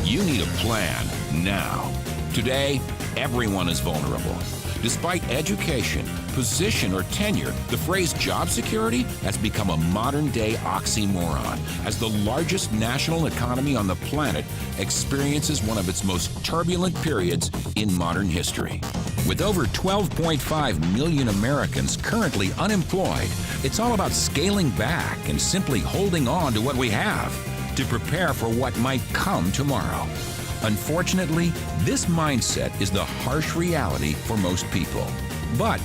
You need a plan now. Today, everyone is vulnerable. Despite education, position, or tenure, the phrase job security has become a modern-day oxymoron as the largest national economy on the planet experiences one of its most turbulent periods in modern history. With over 12.5 million Americans currently unemployed, it's all about scaling back and simply holding on to what we have to prepare for what might come tomorrow. Unfortunately, this mindset is the harsh reality for most people. But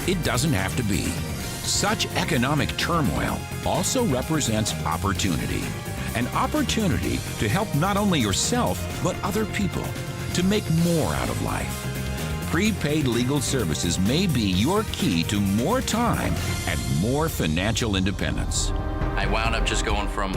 it doesn't have to be. Such economic turmoil also represents opportunity. An opportunity to help not only yourself, but other people to make more out of life. Prepaid legal services may be your key to more time and more financial independence. I wound up just going from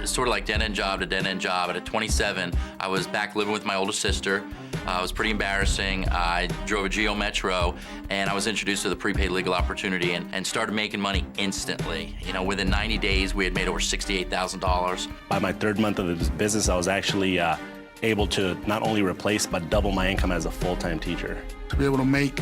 sort of like dead-end job to dead-end job. At 27, I was back living with my older sister. It was pretty embarrassing. I drove a Geo Metro, and I was introduced to the prepaid legal opportunity and started making money instantly. You know, within 90 days, we had made over $68,000. By my third month of this business, I was actually able to not only replace, but double my income as a full-time teacher. To be able to make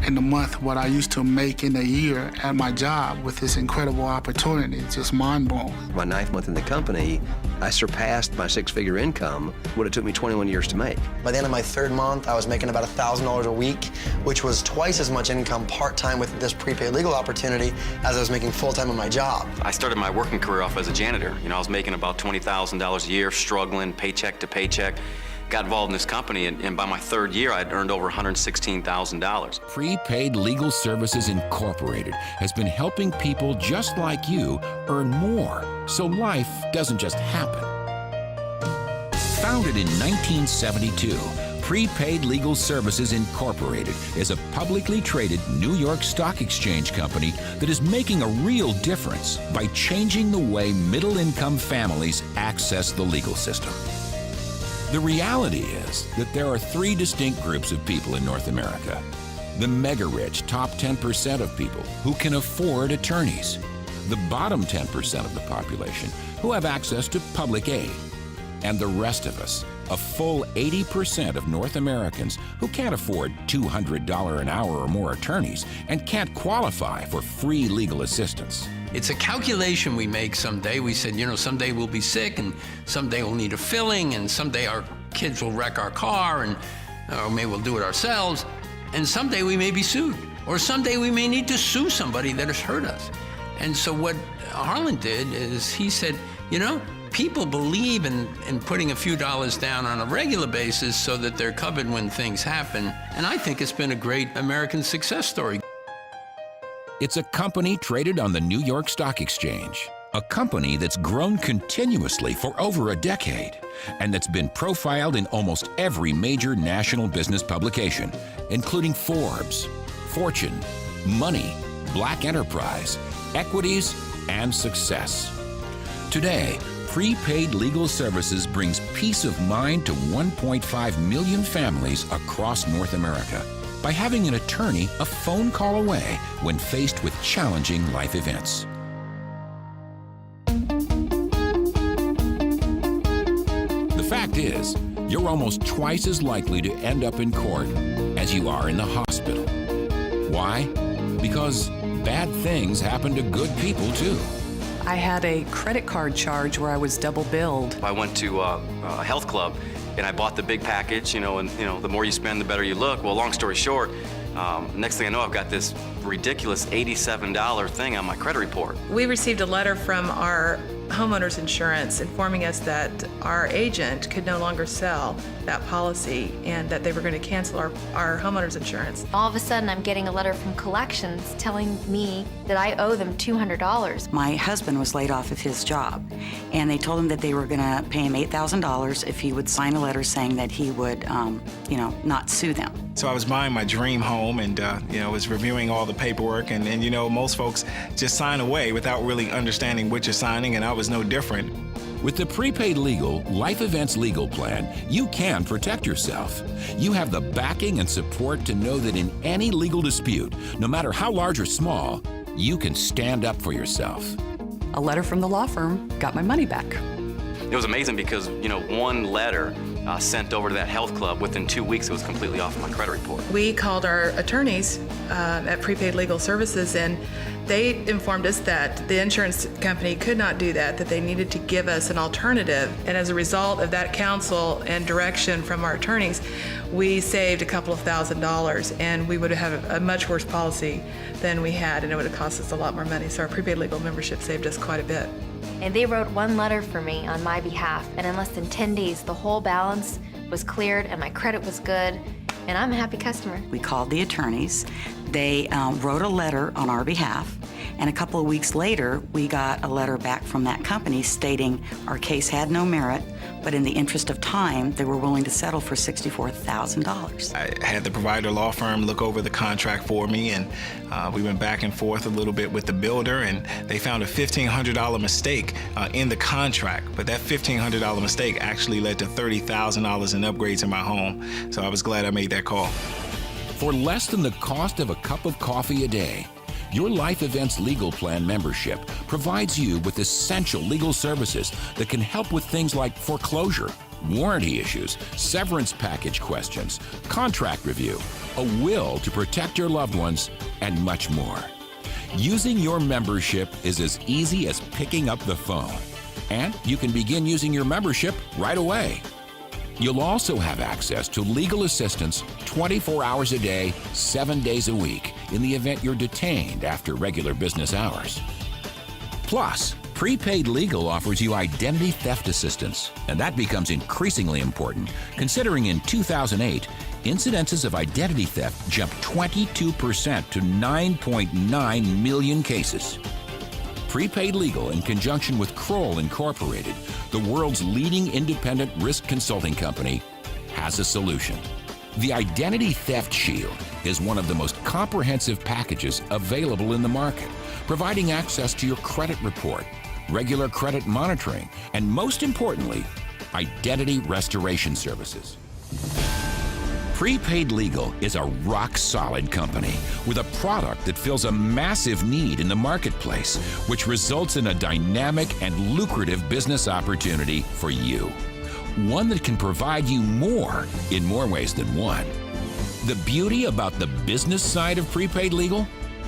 in a month what I used to make in a year at my job with this incredible opportunity, it's just mind-blowing. My 9th month in the company, I surpassed my 6-figure income, what it took me 21 years to make. By the end of my third month, I was making about $1,000 a week, which was twice as much income part-time with this prepaid legal opportunity as I was making full-time in my job. I started my working career off as a janitor. You know, I was making about $20,000 a year, struggling paycheck to paycheck. Got involved in this company, and by my third year, I'd earned over $116,000. Prepaid Legal Services Incorporated has been helping people just like you earn more, so life doesn't just happen. Founded in 1972, Prepaid Legal Services Incorporated is a publicly traded New York Stock Exchange company that is making a real difference by changing the way middle-income families access the legal system. The reality is that there are 3 distinct groups of people in North America. The mega-rich top 10% of people who can afford attorneys. The bottom 10% of the population who have access to public aid. And the rest of us, a full 80% of North Americans who can't afford $200 an hour or more attorneys and can't qualify for free legal assistance. It's a calculation we make someday. We said, you know, someday we'll be sick, and someday we'll need a filling, and someday our kids will wreck our car, and or maybe we'll do it ourselves, and someday we may be sued, or someday we may need to sue somebody that has hurt us. And so what Harlan did is he said, you know, people believe in putting a few dollars down on a regular basis so that they're covered when things happen, and I think it's been a great American success story. It's a company traded on the New York Stock Exchange, a company that's grown continuously for over a decade, and that's been profiled in almost every major national business publication, including Forbes, Fortune, Money, Black Enterprise, Equities, and Success. Today, Prepaid Legal Services brings peace of mind to 1.5 million families across North America by having an attorney a phone call away when faced with challenging life events. The fact is, you're almost twice as likely to end up in court as you are in the hospital. Why? Because bad things happen to good people too. I had a credit card charge where I was double billed. I went to a health club, and I bought the big package, you know, and the more you spend, the better you look. Well, long story short, next thing I know, I've got this ridiculous $87 thing on my credit report. We received a letter from our homeowners insurance informing us that our agent could no longer sell that policy and that they were going to cancel our homeowners insurance. All of a sudden, I'm getting a letter from collections telling me that I owe them $200. My husband was laid off of his job, and they told him that they were going to pay him $8,000 if he would sign a letter saying that he would, not sue them. So I was buying my dream home and, was reviewing all the paperwork, and most folks just sign away without really understanding what you're signing, and I was no different. With the Prepaid Legal Life Events Legal Plan, you can protect yourself. You have the backing and support to know that in any legal dispute, no matter how large or small, you can stand up for yourself. A letter from the law firm got my money back. It was amazing because, you know, one letter sent over to that health club, within 2 weeks it was completely off my credit report. We called our attorneys at Prepaid Legal Services, and they informed us that the insurance company could not do that, that they needed to give us an alternative. And as a result of that counsel and direction from our attorneys, we saved a couple of $1,000s, and we would have a much worse policy than we had, and it would have cost us a lot more money. So our Prepaid Legal membership saved us quite a bit. And they wrote one letter for me on my behalf, and in less than 10 days, the whole balance was cleared and my credit was good, and I'm a happy customer. We called the attorneys. They wrote a letter on our behalf, and a couple of weeks later, we got a letter back from that company stating our case had no merit, but in the interest of time, they were willing to settle for $64,000. I had the provider law firm look over the contract for me, and we went back and forth a little bit with the builder, and they found a $1,500 mistake in the contract. But that $1,500 mistake actually led to $30,000 in upgrades in my home. So I was glad I made that call. For less than the cost of a cup of coffee a day, your Life Events Legal Plan membership provides you with essential legal services that can help with things like foreclosure, warranty issues, severance package questions, contract review, a will to protect your loved ones, and much more. Using your membership is as easy as picking up the phone, and you can begin using your membership right away. You'll also have access to legal assistance 24 hours a day, 7 days a week in the event you're detained after regular business hours. Plus, Prepaid Legal offers you identity theft assistance, and that becomes increasingly important considering in 2008, incidences of identity theft jumped 22% to 9.9 million cases. Prepaid Legal, in conjunction with Kroll Incorporated, the world's leading independent risk consulting company, has a solution. The Identity Theft Shield is one of the most comprehensive packages available in the market, providing access to your credit report, regular credit monitoring, and most importantly, identity restoration services. Prepaid Legal is a rock-solid company with a product that fills a massive need in the marketplace, which results in a dynamic and lucrative business opportunity for you. One that can provide you more in more ways than one. The beauty about the business side of Prepaid Legal?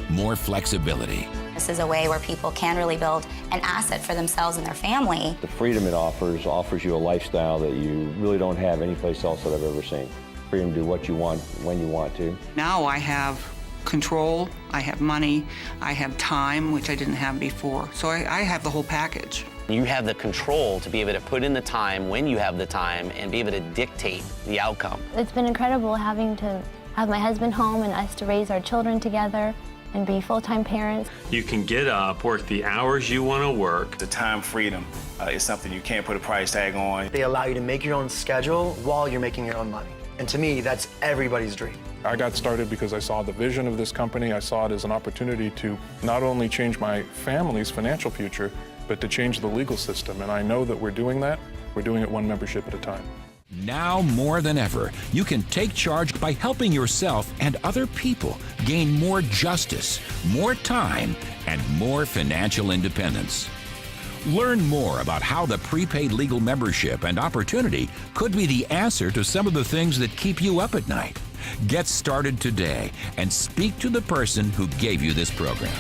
More flexibility. This is a way where people can really build an asset for themselves and their family. The freedom it offers you a lifestyle that you really don't have anyplace else that I've ever seen. Freedom to do what you want, when you want to. Now I have control, I have money, I have time, which I didn't have before. So I have the whole package. You have the control to be able to put in the time when you have the time and be able to dictate the outcome. It's been incredible having to have my husband home and us to raise our children together and be full-time parents. You can get up, work the hours you want to work. The time freedom is something you can't put a price tag on. They allow you to make your own schedule while you're making your own money. And to me, that's everybody's dream. I got started because I saw the vision of this company. I saw it as an opportunity to not only change my family's financial future, but to change the legal system. And I know that we're doing that. We're doing it one membership at a time. Now more than ever, you can take charge by helping yourself and other people gain more justice, more time, and more financial independence. Learn more about how the Prepaid Legal membership and opportunity could be the answer to some of the things that keep you up at night. Get started today and speak to the person who gave you this program.